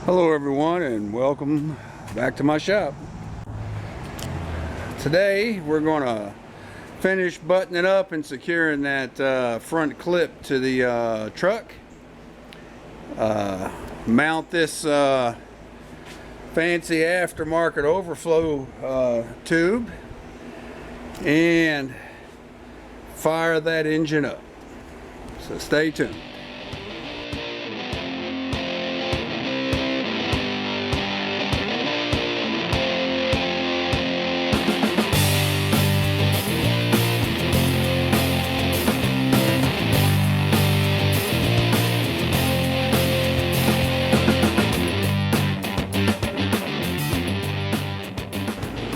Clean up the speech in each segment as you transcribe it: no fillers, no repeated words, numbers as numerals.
Hello everyone, and welcome back to my shop. Today we're going to finish buttoning up and securing that front clip to the truck. Mount this fancy aftermarket overflow tube and fire that engine up. So stay tuned.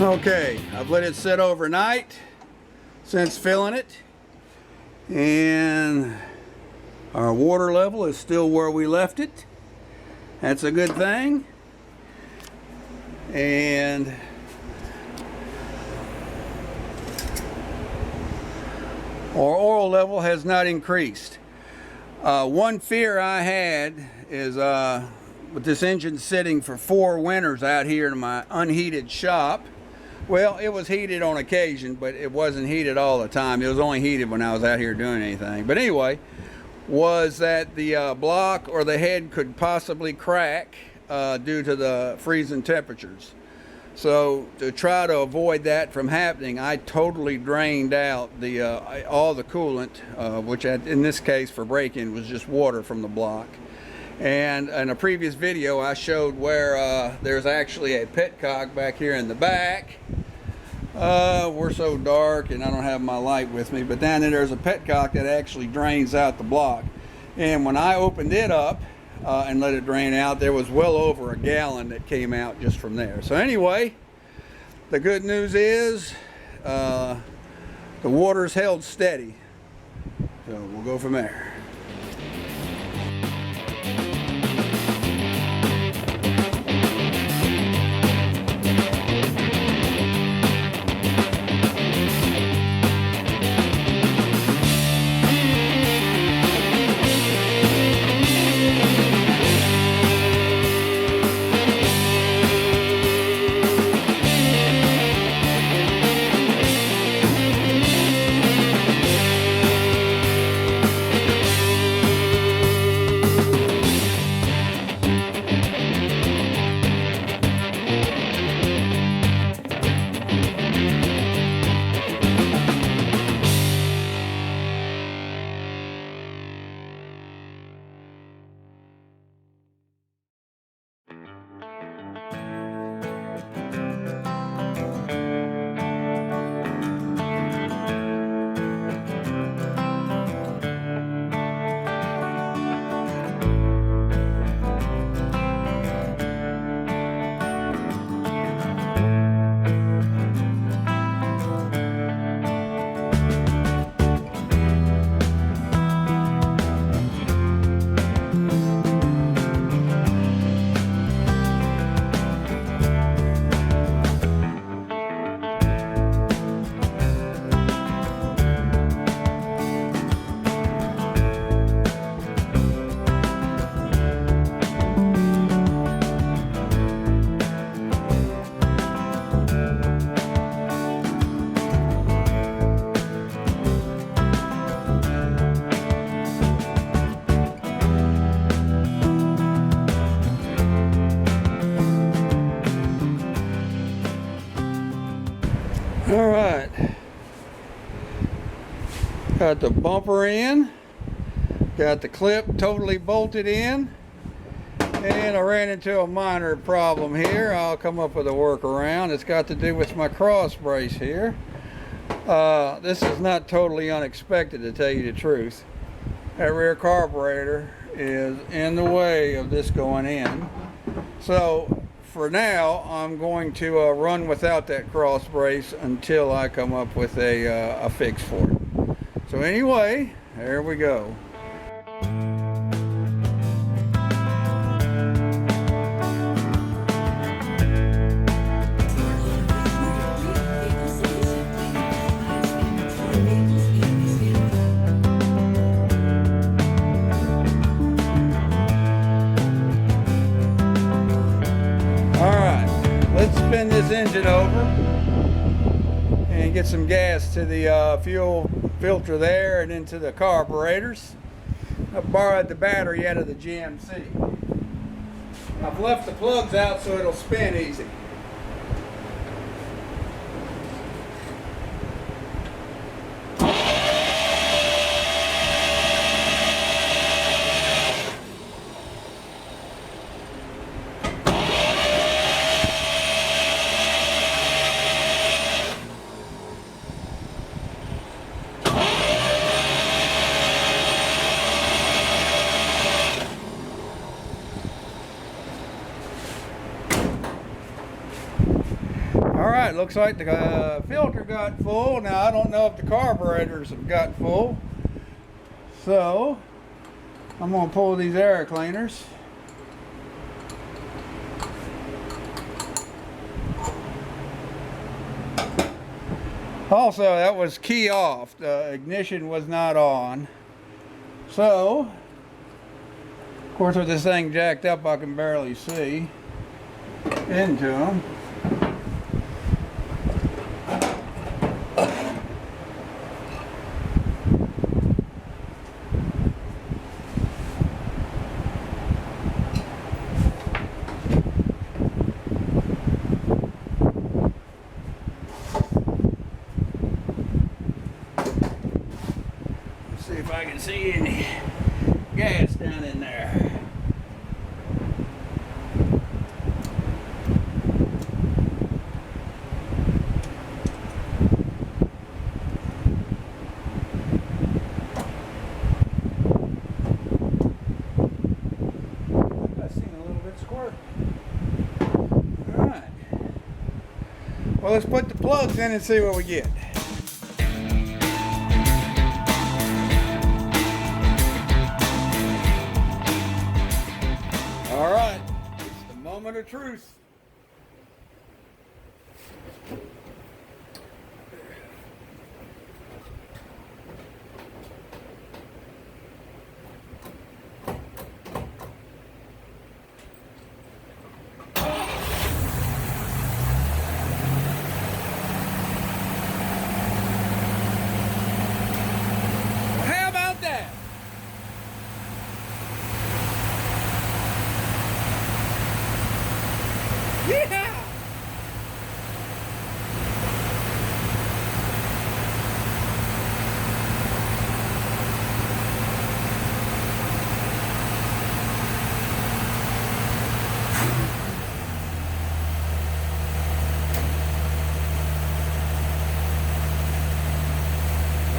Okay, I've let it sit overnight since filling it, and our water level is still where we left it. That's a good thing. And our oil level has not increased. One fear I had is with this engine sitting for 4 winters out here in my unheated shop. Well, it was heated on occasion, but it wasn't heated all the time. It was only heated when I was out here doing anything. But anyway, was that the block or the head could possibly crack due to the freezing temperatures. So to try to avoid that from happening, I totally drained out all the coolant, which in this case for break-in was just water from the block. And in a previous video I showed where there's actually a petcock back here in the back. We're so dark and I don't have my light with me, but down there's a petcock that actually drains out the block. And when I opened it up and let it drain out, there was well over a gallon that came out just from there. So anyway, the good news is the water's held steady. So we'll go from there. All right, got the bumper in, got the clip totally bolted in, and I ran into a minor problem here. I'll come up with a workaround. It's got to do with my cross brace here. This is not totally unexpected, to tell you the truth. That rear carburetor is in the way of this going in. So for now, I'm going to run without that cross brace until I come up with a fix for it. So anyway, there we go. this engine over and get some gas to the fuel filter there and into the carburetors. I borrowed the battery out of the GMC. I've left the plugs out so it'll spin easy. Alright, looks like the filter got full. Now I don't know if the carburetors have got full. So I'm going to pull these air cleaners. Also, that was key off. The ignition was not on. So, of course, with this thing jacked up, I can barely see into them. See if I can see any gas down in there. I've seen a little bit squirt. Alright. Well, let's put the plugs in and see what we get. All right, it's the moment of truth. How about that? Yeah!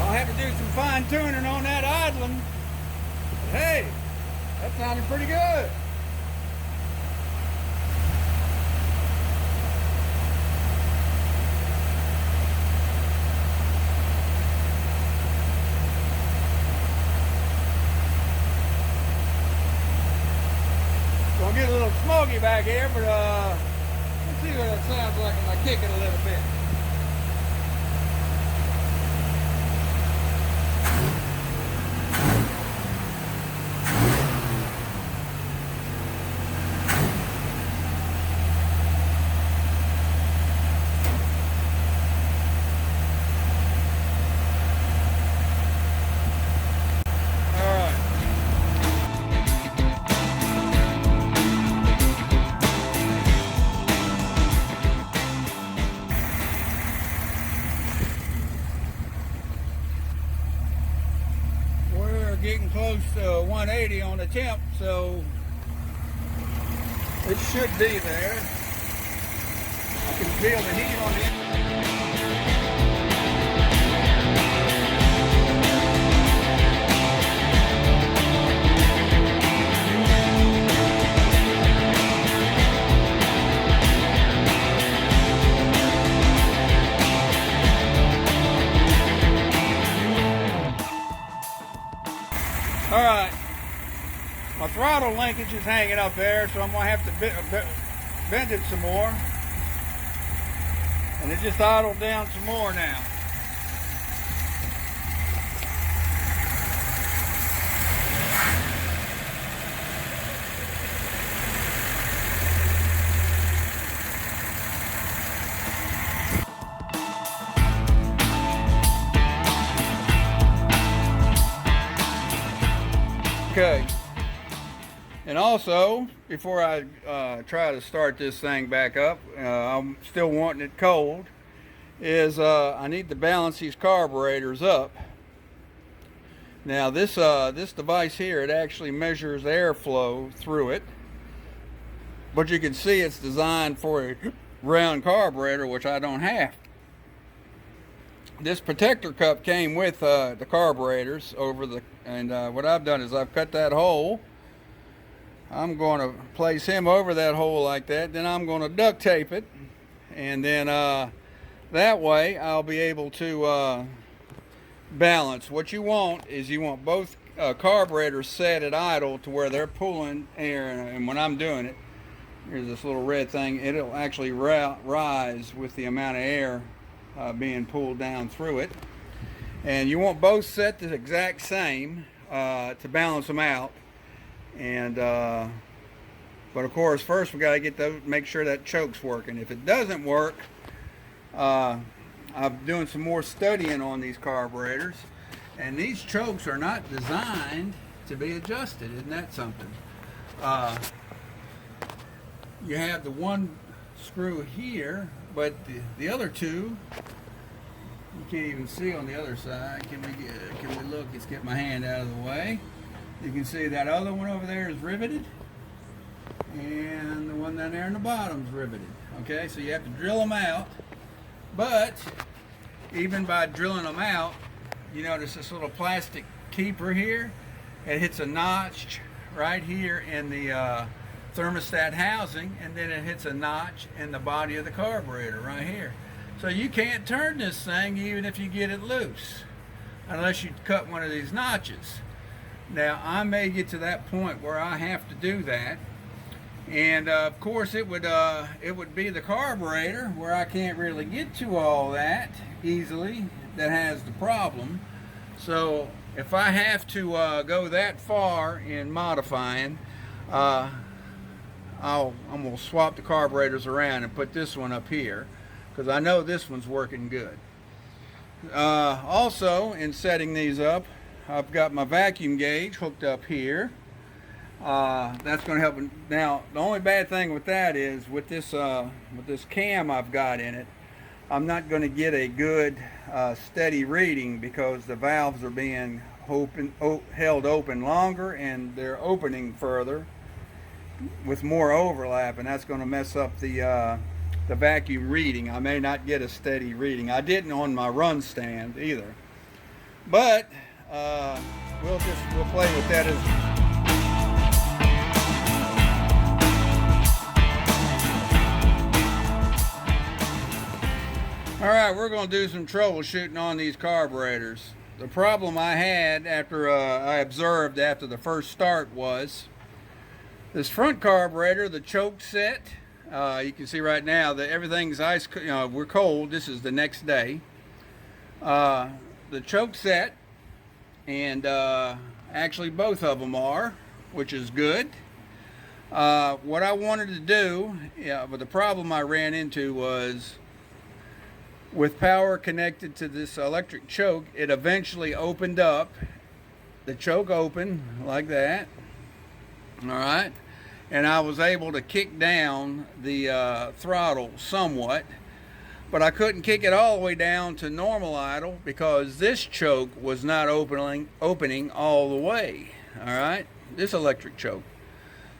I'll have to do some fine tuning on that idling. But hey, that sounded pretty good. Gonna get a little smoky back here, but let's see what that sounds like when I kick it a little bit. Getting close to 180 on the temp, so it should be there. I can feel the heat on it. All right, my throttle linkage is hanging up there, so I'm gonna have to bend it some more. And it just idled down some more now. Okay. And also, before I try to start this thing back up, I'm still wanting it cold, is I need to balance these carburetors up. Now this device here, it actually measures airflow through it, but you can see it's designed for a round carburetor, which I don't have. This protector cup came with the carburetors and what I've done is I've cut that hole. I'm going to place him over that hole like that. Then I'm going to duct tape it, and then that way I'll be able to balance. What you want is you want both carburetors set at idle to where they're pulling air, and when I'm doing it, here's this little red thing, it'll actually rise with the amount of air being pulled down through it. And you want both set the exact same to balance them out. And but of course, first we got to get those, make sure that choke's working. If it doesn't work, I'm doing some more studying on these carburetors, and these chokes are not designed to be adjusted. Isn't that something? You have the one screw here, but the other two you can't even see on the other side. Can we look? Let's get my hand out of the way. You can see that other one over there is riveted, and the one down there in the bottom is riveted. Okay, so you have to drill them out, but even by drilling them out, you notice this little plastic keeper here. It hits a notch right here in the thermostat housing, and then it hits a notch in the body of the carburetor right here. So you can't turn this thing even if you get it loose, unless you cut one of these notches. Now I may get to that point where I have to do that, and of course it would be the carburetor where I can't really get to all that easily that has the problem. So if I have to go that far in modifying, I'm going to swap the carburetors around and put this one up here, because I know this one's working good. Also, in setting these up, I've got my vacuum gauge hooked up here. That's going to help. Now, the only bad thing with that is with this cam I've got in it, I'm not going to get a good steady reading because the valves are being held open longer, and they're opening further with more overlap, and that's going to mess up the vacuum reading. I may not get a steady reading. I didn't on my run stand either, but we'll play with that as. All right, we're going to do some troubleshooting on these carburetors. The problem I had after I observed after the first start was this front carburetor, the choke set. You can see right now that everything's ice. We're cold. This is the next day. The choke set, and actually both of them are, which is good. What I wanted to do, but the problem I ran into was, with power connected to this electric choke, it eventually opened up. The choke opened like that. All right. And I was able to kick down the throttle somewhat, but I couldn't kick it all the way down to normal idle because this choke was not opening all the way. All right. This electric choke.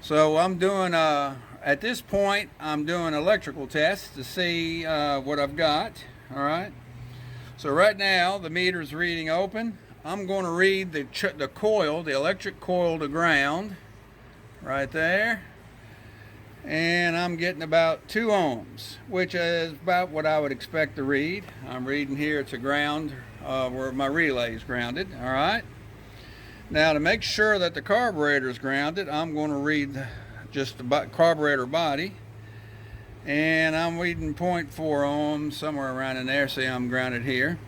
So I'm doing, at this point, I'm doing electrical tests to see what I've got. All right, so right now the meter's reading open. I'm going to read the coil, the electric coil to ground, right there, and I'm getting about 2 ohms, which is about what I would expect to read. I'm reading here to ground where my relay is grounded. All right, now to make sure that the carburetor is grounded, I'm going to read just the carburetor body. And I'm reading 0.4 ohms, somewhere around in there. See, I'm grounded here.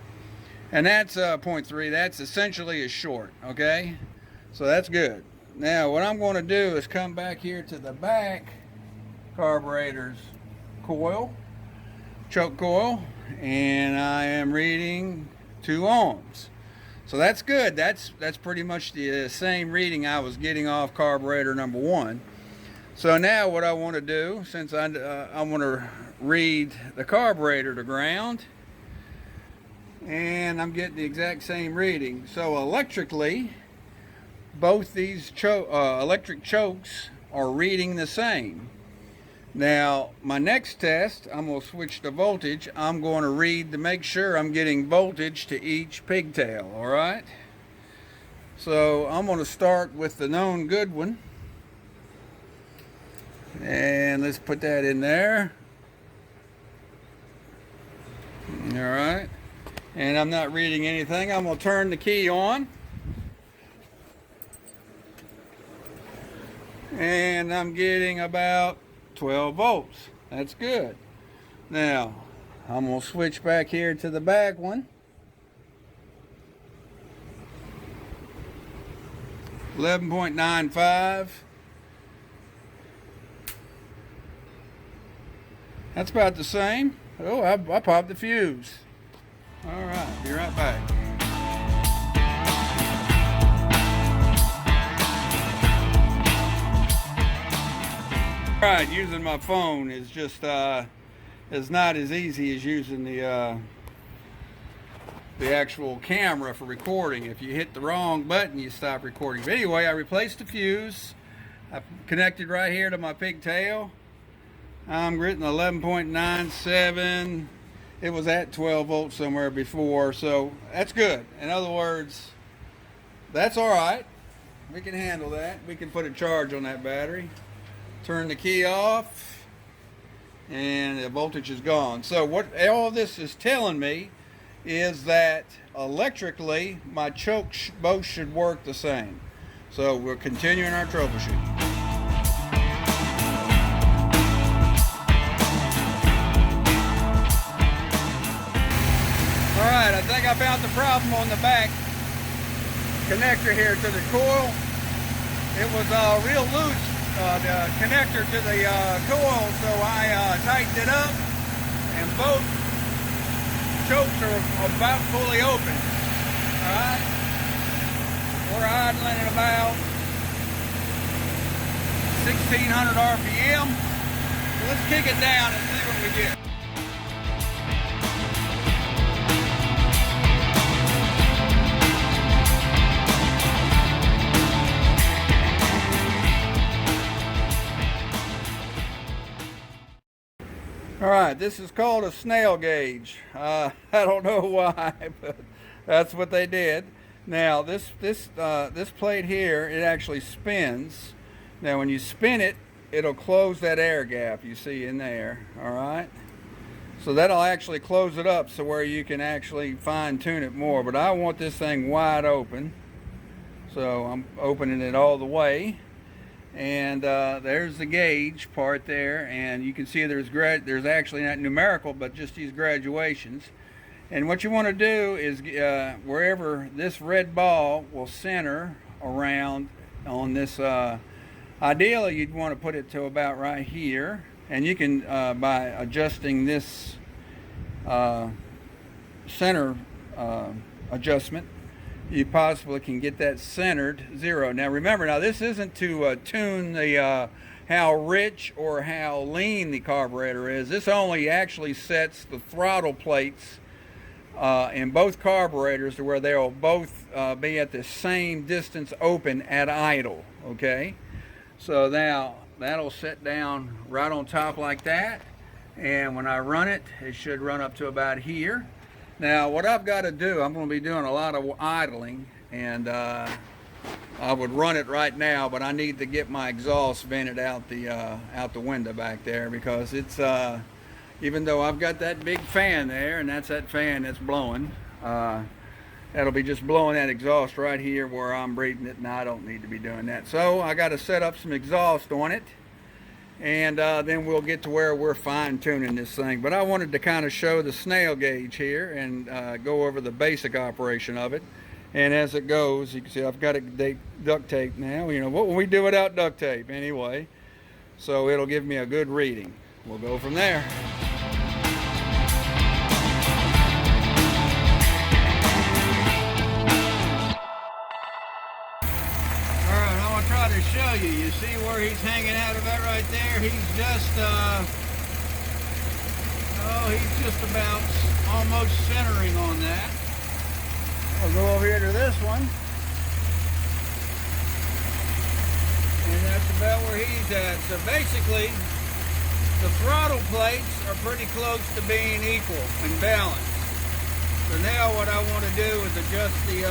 And that's 0.3. That's essentially a short, okay? So that's good. Now, what I'm going to do is come back here to the back carburetor's coil, choke coil, and I am reading 2 ohms. So that's good. That's pretty much the same reading I was getting off carburetor number 1. So now what I want to do, since I want to read the carburetor to ground, and I'm getting the exact same reading. So electrically, both these electric chokes are reading the same. Now my next test, I'm going to switch the voltage. I'm going to read to make sure I'm getting voltage to each pigtail. All right, so I'm going to start with the known good one, and let's put that in there. All right, and I'm not reading anything. I'm going to turn the key on, and I'm getting about 12 volts. That's good. Now I'm going to switch back here to the back one. 11.95. That's about the same. Oh, I popped the fuse. All right, be right back. All right, using my phone is just is not as easy as using the actual camera for recording. If you hit the wrong button, you stop recording. But anyway, I replaced the fuse. I connected right here to my pigtail. I'm getting 11.97. It was at 12 volts somewhere before, so that's good. In other words, that's all right. We can handle that. We can put a charge on that battery. Turn the key off, and the voltage is gone. So what all this is telling me is that electrically my chokes both should work the same. So we're continuing our troubleshooting. All right, I think I found the problem on the back connector here to the coil. It was real loose, the connector to the coil, so I tightened it up, and both chokes are about fully open. All right, we're idling at about 1600 RPM. So let's kick it down and see what we get. All right, this is called a snail gauge. I don't know why, but that's what they did. Now this plate here, it actually spins. Now when you spin it, it'll close that air gap you see in there. All right, so that'll actually close it up so where you can actually fine tune it more. But I want this thing wide open, so I'm opening it all the way. And there's the gauge part there, and you can see there's actually not numerical, but just these graduations. And what you want to do is wherever this red ball will center around on this, ideally you'd want to put it to about right here, and you can by adjusting this center adjustment, you possibly can get that centered 0. Now remember, this isn't to tune the how rich or how lean the carburetor is. This only actually sets the throttle plates in both carburetors to where they'll both be at the same distance open at idle. Okay, so now that'll set down right on top like that, and when I run it, it should run up to about here. Now what I've got to do, I'm going to be doing a lot of idling, and I would run it right now, but I need to get my exhaust vented out the window back there, because it's even though I've got that big fan there, and that's that fan that's blowing, that'll be just blowing that exhaust right here where I'm breathing it, and I don't need to be doing that. So I got to set up some exhaust on it, and then we'll get to where we're fine-tuning this thing. But I wanted to kind of show the snail gauge here and go over the basic operation of it. And as it goes, you can see I've got it duct tape now. You know, what will we do without duct tape anyway? So it'll give me a good reading. We'll go from there. show you. You see where he's hanging out of that right there? He's just, he's just about almost centering on that. I'll go over here to this one. And that's about where he's at. So basically, the throttle plates are pretty close to being equal and balanced. So now what I want to do is adjust the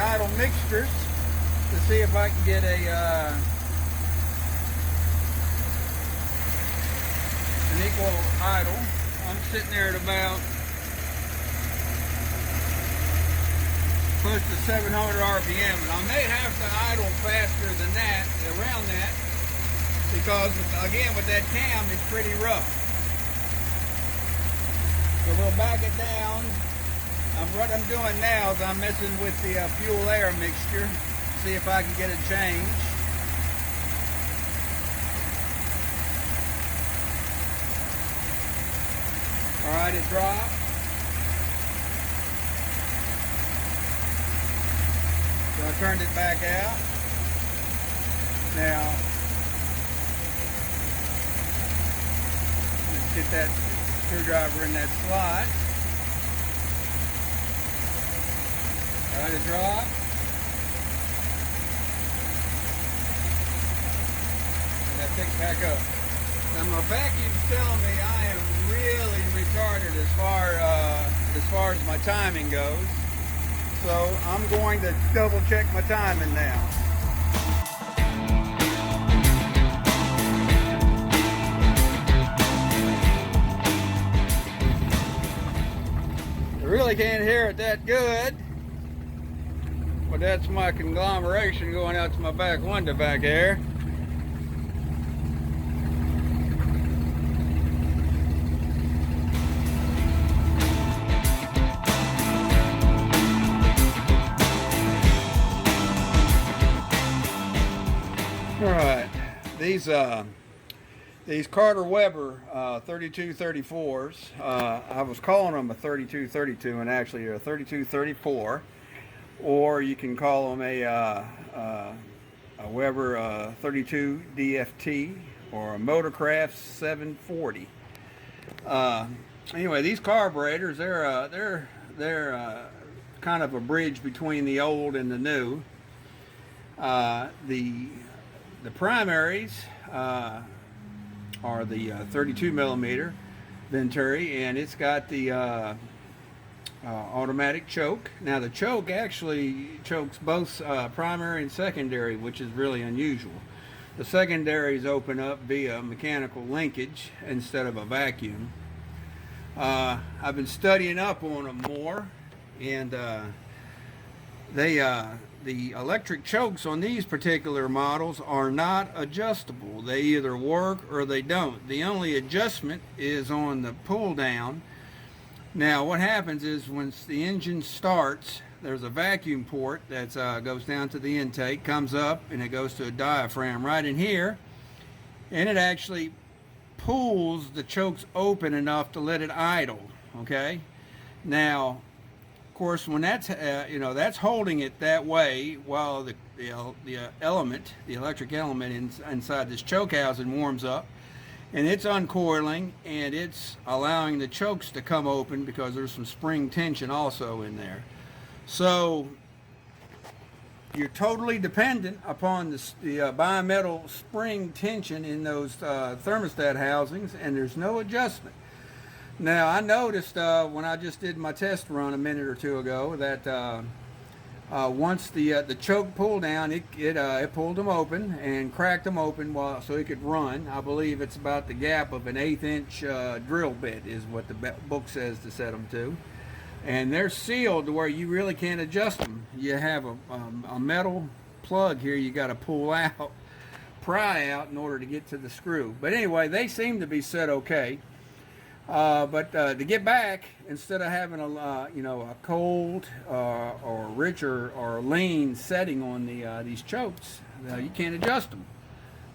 idle mixtures to see if I can get an equal idle. I'm sitting there at about close to 700 RPM, and I may have to idle faster than that, around that, because again with that cam it's pretty rough. So we'll back it down. What I'm doing now is I'm messing with the fuel air mixture, see if I can get it changed. All right, it dropped. So I turned it back out. Now, let's get that screwdriver in that slot. All right, it dropped. And I pick it back up. Now my vacuum's telling me I am really retarded as far as my timing goes. So I'm going to double check my timing now. I really can't hear it that good, but that's my conglomeration going out to my back window back there. Alright, these Carter Weber 3234s, I was calling them a 3232 and actually a 3234, or you can call them a Weber 32 DFT or a Motorcraft 740. Anyway, these carburetors, they're kind of a bridge between the old and the new. The primaries are the 32 millimeter Venturi, and it's got the automatic choke. Now the choke actually chokes both primary and secondary, which is really unusual. The secondaries open up via mechanical linkage instead of a vacuum. I've been studying up on them more, and the electric chokes on these particular models are not adjustable. They either work or they don't. The only adjustment is on the pull down. Now what happens is once the engine starts, there's a vacuum port that goes down to the intake, comes up, and it goes to a diaphragm right in here, and it actually pulls the chokes open enough to let it idle. Okay, now of course when that's that's holding it that way while the electric element inside this choke housing warms up, and it's uncoiling and it's allowing the chokes to come open because there's some spring tension also in there. So you're totally dependent upon the bimetal spring tension in those thermostat housings, and there's no adjustment. Now I noticed when I just did my test run a minute or two ago that once the choke pulled down, it pulled them open and cracked them open so it could run. I believe it's about the gap of an 1/8 inch drill bit is what the book says to set them to. And they're sealed to where you really can't adjust them. You have a metal plug here you got to pull out, pry out in order to get to the screw. But anyway, they seem to be set okay. But to get back, instead of having a cold or rich or lean setting on these chokes, you can't adjust them.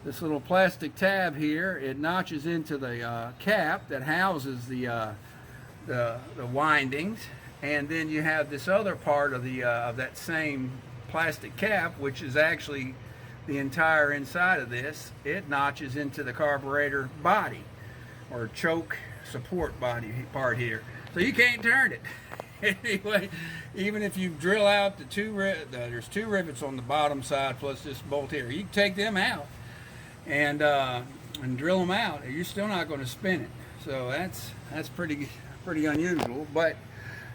This little plastic tab here, it notches into the cap that houses the windings, and then you have this other part of that same plastic cap, which is actually the entire inside of this, it notches into the carburetor body or choke support body part here, so you can't turn it. Anyway, even if you drill out there's two rivets on the bottom side plus this bolt here, you can take them out and drill them out, you're still not going to spin it. So that's pretty unusual. But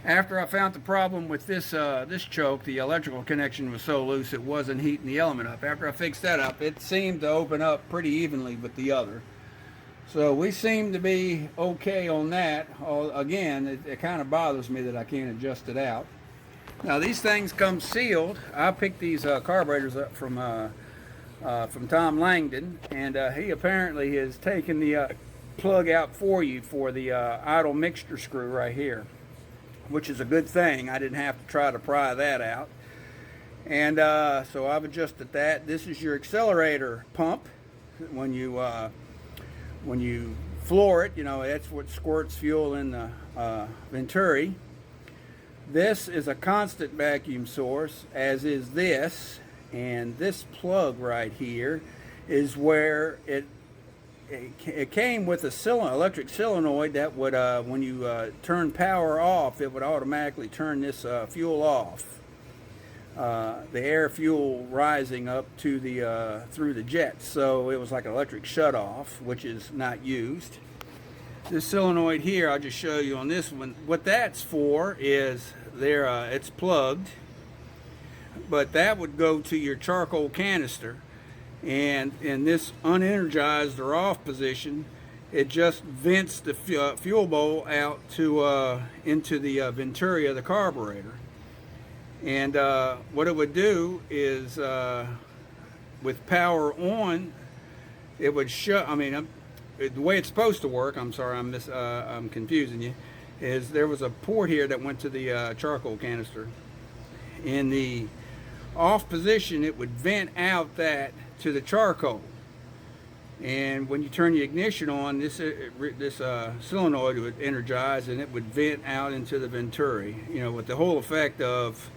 after I found the problem with this this choke, the electrical connection was so loose it wasn't heating the element up. After I fixed that up, it seemed to open up pretty evenly with the other. So we seem to be okay on that. Again, it kind of bothers me that I can't adjust it out. Now these things come sealed. I picked these carburetors up from Tom Langdon, and he apparently has taken the plug out for you for the idle mixture screw right here, which is a good thing. I didn't have to try to pry that out. And so I've adjusted that. This is your accelerator pump. When you floor it, you know, that's what squirts fuel in the Venturi. This is a constant vacuum source, as is this, and this plug right here is where it came with a electric solenoid that would, when you turn power off, it would automatically turn this fuel off. The air fuel rising up to the through the jets, so it was like an electric shut-off, which is not used. This solenoid here, I'll just show you on this one. What that's for is it's plugged, but that would go to your charcoal canister, and in this unenergized or off position, it just vents the fuel bowl out to into the Venturi of the carburetor. And what it would do is, with power on, it would shut. I mean, the way it's supposed to work. I'm sorry, I'm confusing you. Is there was a port here that went to the charcoal canister. In the off position, it would vent out that to the charcoal. And when you turn the ignition on, this solenoid would energize, and it would vent out into the Venturi. You know, with the whole effect of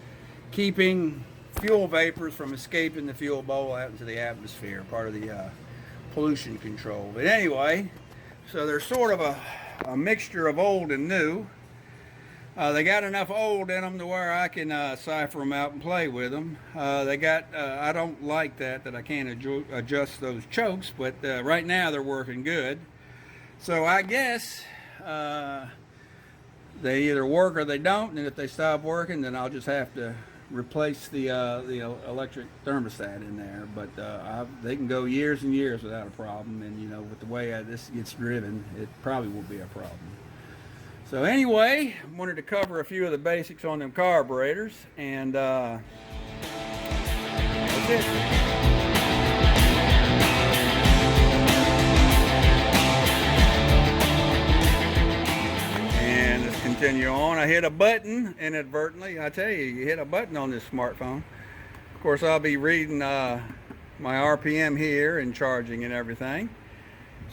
keeping fuel vapors from escaping the fuel bowl out into the atmosphere, part of the pollution control. But anyway, so they're sort of a mixture of old and new. They got enough old in them to where I can cipher them out and play with them. They got, I don't like that I can't adjust those chokes, but right now they're working good. So I guess they either work or they don't, and if they stop working, then I'll just have to replace the electric thermostat in there. But they can go years and years without a problem, and you know, with the way this gets driven, it probably will be a problem. So anyway, I wanted to cover a few of the basics on them carburetors, and that's it. Continue on. I hit a button inadvertently. I tell you, you hit a button on this smartphone. Of course, I'll be reading my RPM here and charging and everything.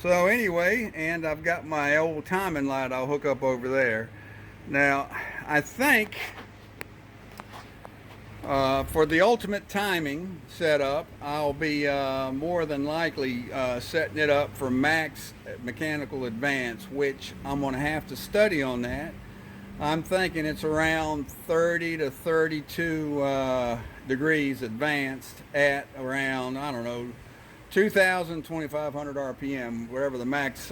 So anyway, and I've got my old timing light I'll hook up over there. Now, I think for the ultimate timing setup, I'll be more than likely setting it up for max mechanical advance, which I'm going to have to study on that. I'm thinking it's around 30 to 32 degrees advanced at around, I don't know, 2,000, 2,500 RPM, wherever the max,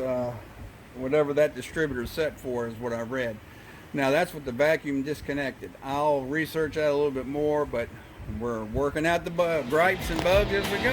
whatever that distributor is set for is what I've read. Now that's with the vacuum disconnected. I'll research that a little bit more, but we're working out the gripes and bugs as we go.